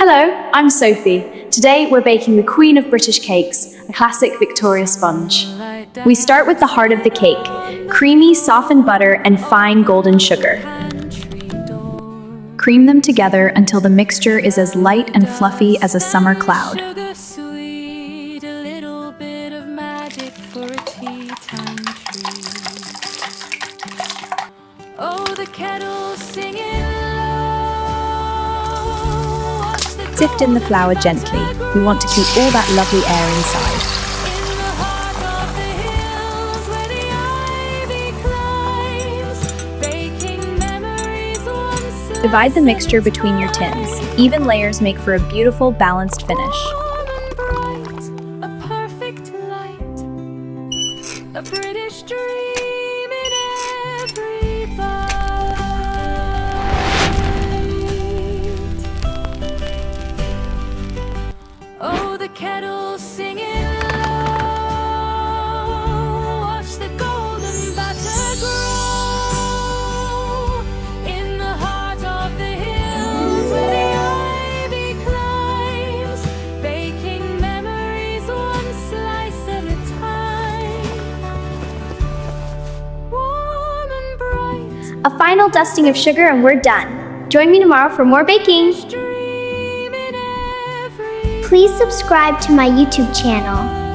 Hello, I'm Sophie. Today we're baking the Queen of British Cakes, a classic Victoria sponge. We start with the heart of the cake, creamy, softened butter and fine golden sugar. Cream them together until the mixture is as light and fluffy as a summer cloud. Sift in the flour gently. We want to keep all that lovely air inside. Divide the mixture between your tins. Even layers make for a beautiful, balanced finish. A British dream in every bite. Oh, the kettle's singing low. Watch the golden batter grow in the heart of the hills where the ivy climbs, baking memories one slice at a time. Warm and bright. A final dusting of sugar and we're done. Join me tomorrow for more baking. Dream in every Please subscribe to my YouTube channel.